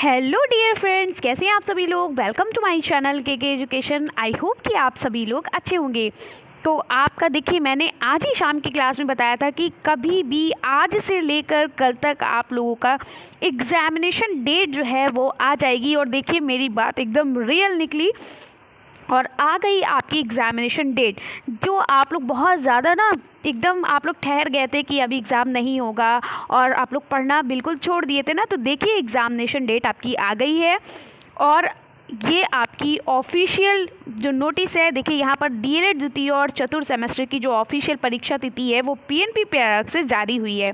Hello dear friends, कैसे हैं आप सभी लोग। वेलकम टू माय चैनल के एजुकेशन। आई होप कि आप सभी लोग अच्छे होंगे। तो आपका देखिए, मैंने आज ही शाम की क्लास में बताया था कि कभी भी आज से लेकर कल तक आप लोगों का एग्ज़ामिनेशन डेट जो है वो आ जाएगी। और देखिए, मेरी बात एकदम रियल निकली और आ गई आपकी एग्ज़ामिनेशन डेट। जो आप लोग बहुत ज़्यादा ना एकदम आप लोग ठहर गए थे कि अभी एग्ज़ाम नहीं होगा और आप लोग पढ़ना बिल्कुल छोड़ दिए थे ना, तो देखिए एग्ज़ामिनेशन डेट आपकी आ गई है। और ये आपकी ऑफिशियल जो नोटिस है, देखिए यहाँ पर डीएलएड द्वितीय और चतुर्थ सेमेस्टर की जो ऑफिशियल परीक्षा तिथि है वो पीएनपी प्रयाग से जारी हुई है।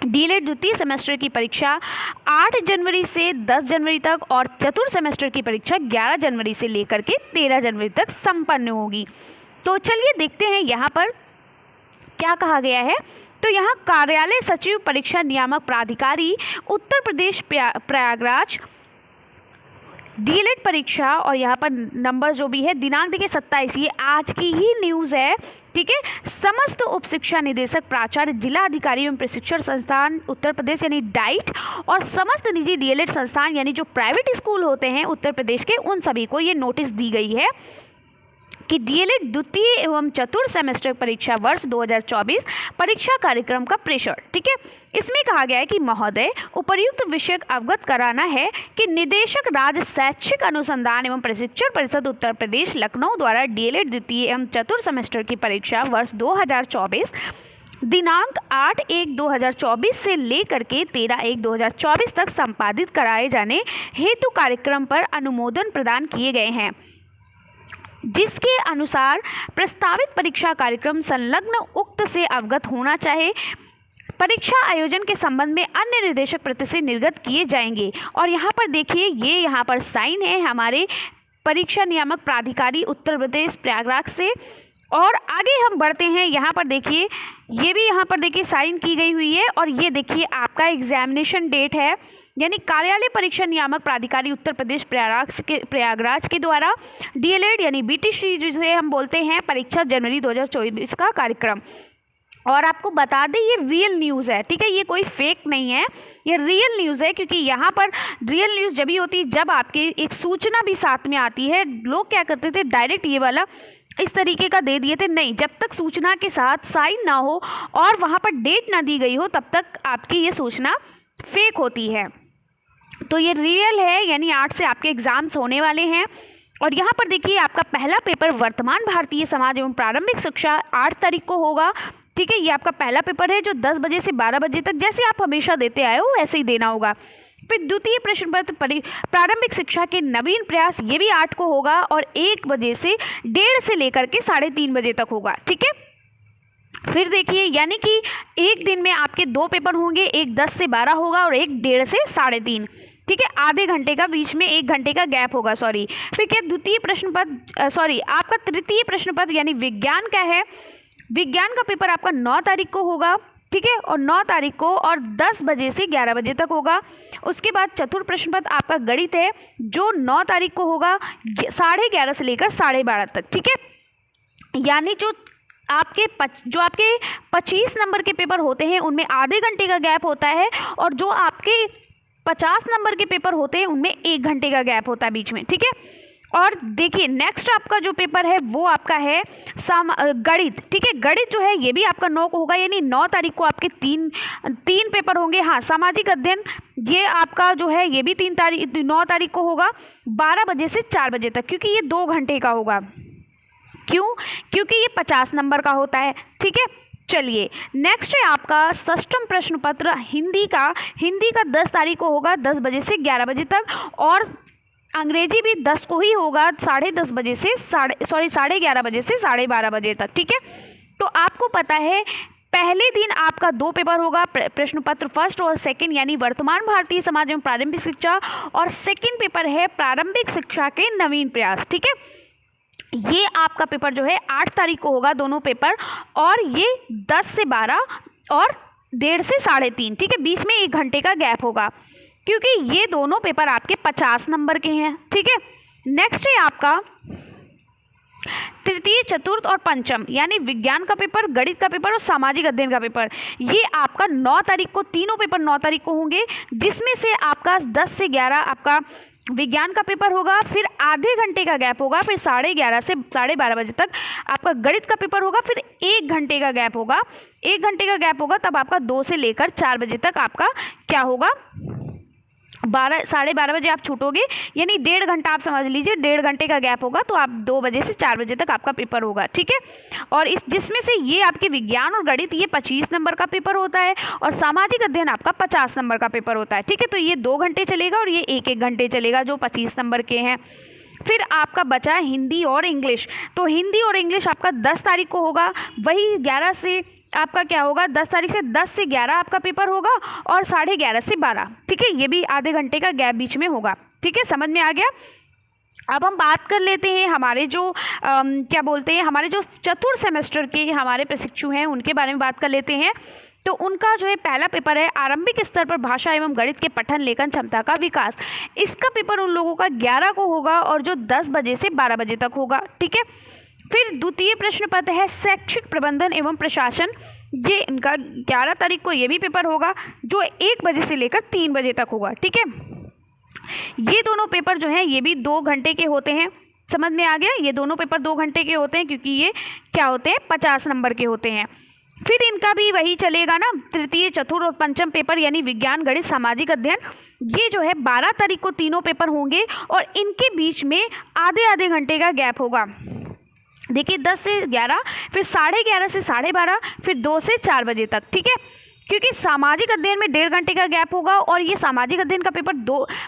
डीएलएड द्वितीय सेमेस्टर की परीक्षा 8 जनवरी से 10 जनवरी तक और चतुर्थ सेमेस्टर की परीक्षा 11 जनवरी से लेकर के 13 जनवरी तक संपन्न होगी। तो चलिए देखते हैं यहाँ पर क्या कहा गया है। तो यहाँ कार्यालय सचिव परीक्षा नियामक प्राधिकारी उत्तर प्रदेश प्रयागराज डीएलएड परीक्षा, और यहाँ पर नंबर जो भी है दिनांक देखिए 27, ये आज की ही न्यूज़ है, ठीक है। समस्त उप शिक्षा निदेशक प्राचार्य जिला अधिकारी एवं प्रशिक्षण संस्थान उत्तर प्रदेश यानी डाइट और समस्त निजी डीएलएड संस्थान यानी जो प्राइवेट स्कूल होते हैं उत्तर प्रदेश के, उन सभी को ये नोटिस दी गई है कि डीएलएड द्वितीय एवं चतुर्थ सेमेस्टर परीक्षा वर्ष 2024 परीक्षा कार्यक्रम का प्रेषण, ठीक है। इसमें कहा गया है कि महोदय उपर्युक्त विषय अवगत कराना है कि निदेशक राज्य शैक्षिक अनुसंधान एवं प्रशिक्षण परिषद उत्तर प्रदेश लखनऊ द्वारा डीएलएड द्वितीय एवं चतुर्थ सेमेस्टर की परीक्षा वर्ष 2024 दिनांक 8/1/2024 से लेकर के 13/1/2024 तक संपादित कराए जाने हेतु कार्यक्रम पर अनुमोदन प्रदान किए गए हैं, जिसके अनुसार प्रस्तावित परीक्षा कार्यक्रम संलग्न उक्त से अवगत होना चाहिए। परीक्षा आयोजन के संबंध में अन्य निर्देशक प्रति से निर्गत किए जाएंगे। और यहाँ पर देखिए, ये यहाँ पर साइन है हमारे परीक्षा नियामक प्राधिकारी उत्तर प्रदेश प्रयागराज से। और आगे हम बढ़ते हैं, यहाँ पर देखिए ये भी यहाँ पर देखिए साइन की गई हुई है। और ये देखिए आपका एग्जामिनेशन डेट है, यानी कार्यालय परीक्षा नियामक प्राधिकारी उत्तर प्रदेश प्रयागराज के द्वारा डीएलएड यानी बीटीसी जिसे हम बोलते हैं परीक्षा जनवरी 2024 का कार्यक्रम। और आपको बता दें ये रियल न्यूज़ है, ठीक है, ये कोई फेक नहीं है, ये रियल न्यूज़ है। क्योंकि यहाँ पर रियल न्यूज़ जब ही होती है जब आपकी एक सूचना भी साथ में आती है। लोग क्या करते थे, डायरेक्ट ये वाला इस तरीके का दे दिए थे, नहीं, जब तक सूचना के साथ साइन ना हो और वहाँ पर डेट ना दी गई हो तब तक आपकी ये सूचना फेक होती है। तो ये रियल है, यानी 8 से आपके एग्ज़ाम्स होने वाले हैं। और यहाँ पर देखिए आपका पहला पेपर वर्तमान भारतीय समाज एवं प्रारंभिक शिक्षा 8 तारीख को होगा, ठीक है। ये आपका पहला पेपर है जो 10 बजे से 12 बजे तक जैसे आप हमेशा देते आए हो वैसे ही देना होगा। फिर द्वितीय प्रश्न पत्र प्रारंभिक शिक्षा के नवीन प्रयास, ये भी 8 को होगा और 1 बजे से 1:30 से लेकर के 3:30 बजे तक होगा, ठीक है। फिर देखिए, यानी कि एक दिन में आपके 2 पेपर होंगे, एक 10 से 12 होगा और एक 1:30 से 3:30, ठीक है। आधे घंटे का बीच में 1 घंटे का गैप होगा, सॉरी। फिर क्या द्वितीय प्रश्न पत्र आपका तृतीय प्रश्न पत्र यानी विज्ञान का है, विज्ञान का पेपर आपका 9 तारीख को होगा, ठीक है, और 9 तारीख को और 10 बजे से 11 बजे तक होगा। उसके बाद चतुर्थ प्रश्न पत्र आपका गणित है जो 9 तारीख को होगा 11:30 से लेकर 12:30 तक, ठीक है। यानी जो आपके 25 नंबर के पेपर होते हैं उनमें आधे घंटे का गैप होता है और जो आपके 50 नंबर के पेपर होते हैं उनमें 1 घंटे का गैप होता है बीच में, ठीक है। और देखिए नेक्स्ट आपका जो पेपर है वो आपका है गणित, ठीक है। गणित जो है ये भी आपका 9 को होगा, यानी 9 तारीख को आपके तीन पेपर होंगे। हाँ, सामाजिक अध्ययन ये आपका जो है ये भी 9 तारीख को होगा 12 बजे से 4 बजे तक, क्योंकि ये 2 घंटे का होगा। क्यों? क्योंकि ये 50 नंबर का होता है, ठीक है। चलिए नेक्स्ट है आपका षष्ठम प्रश्न पत्र हिंदी का 10 तारीख को होगा 10 बजे से 11 बजे तक, और अंग्रेजी भी 10 को ही होगा 10:30 बजे से 11:30 बजे से 12:30 बजे तक, ठीक है। तो आपको पता है पहले दिन आपका 2 पेपर होगा, प्रश्न पत्र फर्स्ट और सेकंड यानी वर्तमान भारतीय समाज एवं प्रारंभिक शिक्षा, और सेकंड पेपर है प्रारंभिक शिक्षा के नवीन प्रयास, ठीक है। ये आपका पेपर जो है 8 तारीख को होगा दोनों पेपर, और ये 10 से 12 और 1:30 से 3:30, ठीक है। बीच में 1 घंटे का गैप होगा क्योंकि ये दोनों पेपर आपके 50 नंबर के हैं, ठीक है। नेक्स्ट है आपका तृतीय, चतुर्थ और पंचम यानी विज्ञान का पेपर, गणित का पेपर और सामाजिक अध्ययन का पेपर, ये आपका 9 तारीख को, तीनों पेपर 9 तारीख को होंगे, जिसमें से आपका 10 से 11 आपका विज्ञान का पेपर होगा, फिर आधे घंटे का गैप होगा, फिर 11:30 से 12:30 बजे तक आपका गणित का पेपर होगा, फिर 1 घंटे का गैप होगा, 1 घंटे का गैप होगा, तब आपका 2 से लेकर 4 बजे तक आपका क्या होगा, 12:30 बजे आप छूटोगे, यानी 1.5 घंटा आप समझ लीजिए, 1.5 घंटे का गैप होगा, तो आप 2 बजे से 4 बजे तक आपका पेपर होगा, ठीक है। और इस जिसमें से ये आपके विज्ञान और गणित ये 25 नंबर का पेपर होता है और सामाजिक अध्ययन आपका 50 नंबर का पेपर होता है, ठीक है। तो ये 2 घंटे चलेगा और ये 1-1 घंटे चलेगा जो 25 नंबर के हैं। फिर आपका बचा हिंदी और इंग्लिश, तो हिंदी और इंग्लिश आपका 10 तारीख को होगा, वही 11 से आपका क्या होगा, 10 तारीख से 10 से 11 आपका पेपर होगा और 11:30 से 12, ठीक है। ये भी आधे घंटे का गैप बीच में होगा, ठीक है, समझ में आ गया। अब हम बात कर लेते हैं हमारे जो क्या बोलते हैं, हमारे जो चतुर्थ सेमेस्टर के हमारे प्रशिक्षु हैं उनके बारे में बात कर लेते हैं। तो उनका जो है पहला पेपर है आरंभिक स्तर पर भाषा एवं गणित के पठन लेखन क्षमता का विकास। इसका पेपर उन लोगों का 11 को होगा और जो 10 बजे से 12 बजे तक होगा, ठीक है। फिर द्वितीय प्रश्न पत्र है शैक्षिक प्रबंधन एवं प्रशासन, ये इनका 11 तारीख को ये भी पेपर होगा जो 1 बजे से लेकर 3 बजे तक होगा, ठीक है। ये दोनों पेपर जो हैं ये भी 2 घंटे के होते हैं, समझ में आ गया। ये दोनों पेपर 2 घंटे के होते हैं क्योंकि ये क्या होते हैं, 50 नंबर के होते हैं। फिर इनका भी वही चलेगा ना, तृतीय, चतुर्थ और पंचम पेपर यानी विज्ञान, गणित, सामाजिक अध्ययन, ये जो है 12 तारीख को तीनों पेपर होंगे और इनके बीच में आधे घंटे का गैप होगा। देखिए 10 से 11, फिर 11:30 से 12:30, फिर 2 से 4 बजे तक, ठीक है। क्योंकि सामाजिक अध्ययन में 1.5 घंटे का गैप होगा और ये सामाजिक अध्ययन का पेपर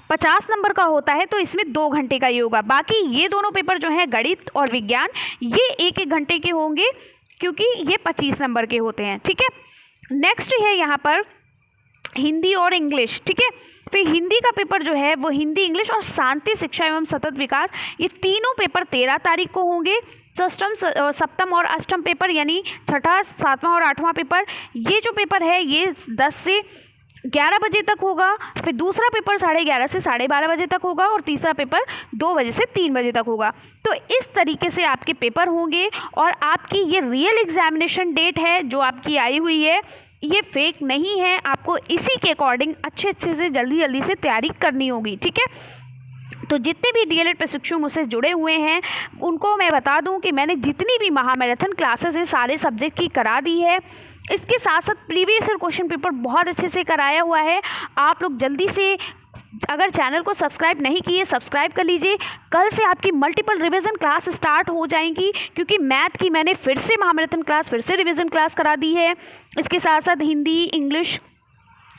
50 नंबर का होता है, तो इसमें 2 घंटे का ही होगा। बाकी ये दोनों पेपर जो हैं गणित और विज्ञान, ये 1-1 घंटे के होंगे क्योंकि ये 25 नंबर के होते हैं, ठीक है। नेक्स्ट है यहाँ पर हिंदी और इंग्लिश, ठीक है। फिर हिंदी का पेपर जो है वो हिंदी, इंग्लिश और शांति शिक्षा एवं सतत विकास, ये तीनों पेपर 13 तारीख को होंगे। सप्तम और अष्टम पेपर यानी छठा, 7वां और 8वां पेपर, ये जो पेपर है ये 10 से 11 बजे तक होगा। फिर दूसरा पेपर 11:30 से 12:30 बजे तक होगा और तीसरा पेपर 2 बजे से 3 बजे तक होगा। तो इस तरीके से आपके पेपर होंगे और आपकी ये रियल एग्जामिनेशन डेट है जो आपकी आई हुई है, ये फेक नहीं है। आपको इसी के अकॉर्डिंग अच्छे से जल्दी से तैयारी करनी होगी, ठीक है। तो जितने भी डीएलएड प्रशिक्षु मुझसे जुड़े हुए हैं उनको मैं बता दूं कि मैंने जितनी भी महामैराथन क्लासेस है सारे सब्जेक्ट की करा दी है। इसके साथ साथ प्रीवियस ईयर क्वेश्चन पेपर बहुत अच्छे से कराया हुआ है। आप लोग जल्दी से, अगर चैनल को सब्सक्राइब नहीं किए, सब्सक्राइब कर लीजिए। कल से आपकी मल्टीपल रिवीजन क्लास स्टार्ट हो जाएंगी क्योंकि मैथ की मैंने फिर से महामैराथन क्लास, फिर से रिवीजन क्लास करा दी है। इसके साथ साथ हिंदी, इंग्लिश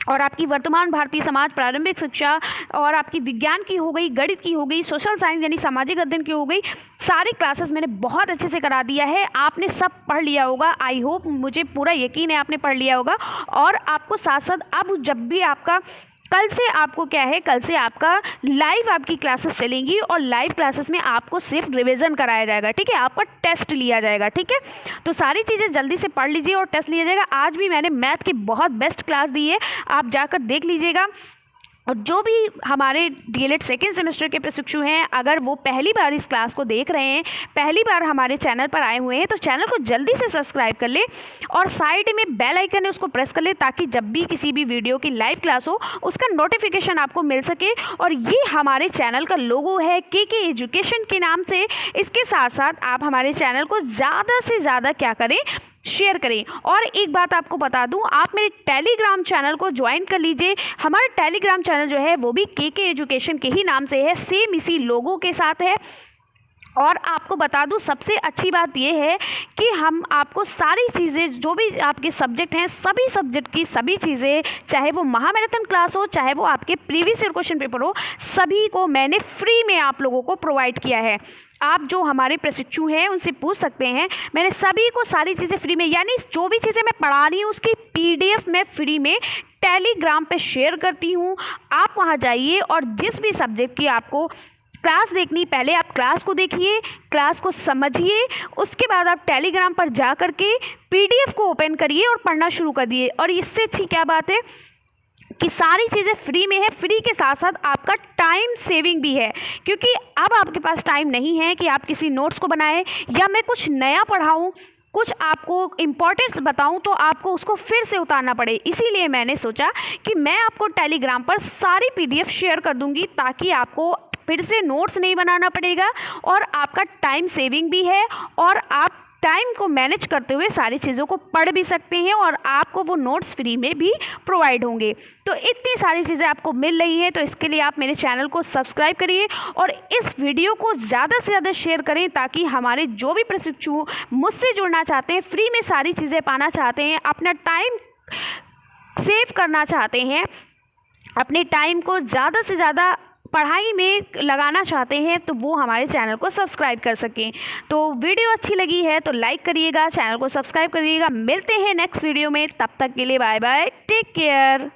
और आपकी वर्तमान भारतीय समाज, प्रारंभिक शिक्षा और आपकी विज्ञान की हो गई, गणित की हो गई, सोशल साइंस यानी सामाजिक अध्ययन की हो गई, सारी क्लासेस मैंने बहुत अच्छे से करा दिया है। आपने सब पढ़ लिया होगा, आई होप, मुझे पूरा यकीन है आपने पढ़ लिया होगा। और आपको साथ साथ अब जब भी आपका कल से आपको क्या है, कल से आपका लाइव आपकी क्लासेस चलेंगी और लाइव क्लासेस में आपको सिर्फ रिवीजन कराया जाएगा, ठीक है। आपका टेस्ट लिया जाएगा, ठीक है। तो सारी चीज़ें जल्दी से पढ़ लीजिए और टेस्ट लिया जाएगा। आज भी मैंने मैथ की बहुत बेस्ट क्लास दी है, आप जाकर देख लीजिएगा। और जो भी हमारे डीएलएड सेकेंड सेमेस्टर के प्रशिक्षु हैं, अगर वो पहली बार इस क्लास को देख रहे हैं, पहली बार हमारे चैनल पर आए हुए हैं, तो चैनल को जल्दी से सब्सक्राइब कर ले और साइड में बेल आइकन है उसको प्रेस कर ले ताकि जब भी किसी भी वीडियो की लाइव क्लास हो उसका नोटिफिकेशन आपको मिल सके। और ये हमारे चैनल का लोगो है के एजुकेशन के नाम से। इसके साथ साथ आप हमारे चैनल को ज़्यादा से ज़्यादा क्या करें, शेयर करें। और एक बात आपको बता दूं, आप मेरे टेलीग्राम चैनल को ज्वाइन कर लीजिए। हमारा टेलीग्राम चैनल जो है वो भी के एजुकेशन के ही नाम से है, सेम इसी लोगों के साथ है। और आपको बता दूं सबसे अच्छी बात यह है कि हम आपको सारी चीज़ें, जो भी आपके सब्जेक्ट हैं, सभी सब्जेक्ट की सभी चीज़ें, चाहे वो महामैराथन क्लास हो, चाहे वो आपके प्रीवियस ईयर क्वेश्चन पेपर हो, सभी को मैंने फ्री में आप लोगों को प्रोवाइड किया है। आप जो हमारे प्रशिक्षु हैं उनसे पूछ सकते हैं, मैंने सभी को सारी चीज़ें फ्री में, यानी जो भी चीज़ें मैं पढ़ा रही हूँ उसकी PDF मैं फ्री में टेलीग्राम पे शेयर करती हूँ। आप वहाँ जाइए और जिस भी सब्जेक्ट की आपको क्लास देखनी, पहले आप क्लास को देखिए, क्लास को समझिए, उसके बाद आप टेलीग्राम पर जा कर के PDF को ओपन करिए और पढ़ना शुरू कर दिए। और इससे अच्छी क्या बात है, कि सारी चीज़ें फ्री में है, फ्री के साथ साथ आपका टाइम सेविंग भी है, क्योंकि अब आपके पास टाइम नहीं है कि आप किसी नोट्स को बनाएं या मैं कुछ नया पढ़ाऊं, कुछ आपको इम्पोर्टेंस बताऊं तो आपको उसको फिर से उतारना पड़े। इसीलिए मैंने सोचा कि मैं आपको टेलीग्राम पर सारी PDF शेयर कर दूंगी, ताकि आपको फिर से नोट्स नहीं बनाना पड़ेगा और आपका टाइम सेविंग भी है और आप टाइम को मैनेज करते हुए सारी चीज़ों को पढ़ भी सकते हैं और आपको वो नोट्स फ्री में भी प्रोवाइड होंगे। तो इतनी सारी चीज़ें आपको मिल रही हैं, तो इसके लिए आप मेरे चैनल को सब्सक्राइब करिए और इस वीडियो को ज़्यादा से ज़्यादा शेयर करें, ताकि हमारे जो भी प्रशिक्षु मुझसे जुड़ना चाहते हैं, फ्री में सारी चीज़ें पाना चाहते हैं, अपना टाइम सेव करना चाहते हैं, अपने टाइम को ज़्यादा से ज़्यादा पढ़ाई में लगाना चाहते हैं, तो वो हमारे चैनल को सब्सक्राइब कर सकें। तो वीडियो अच्छी लगी है तो लाइक करिएगा, चैनल को सब्सक्राइब करिएगा। मिलते हैं नेक्स्ट वीडियो में, तब तक के लिए बाय बाय, टेक केयर।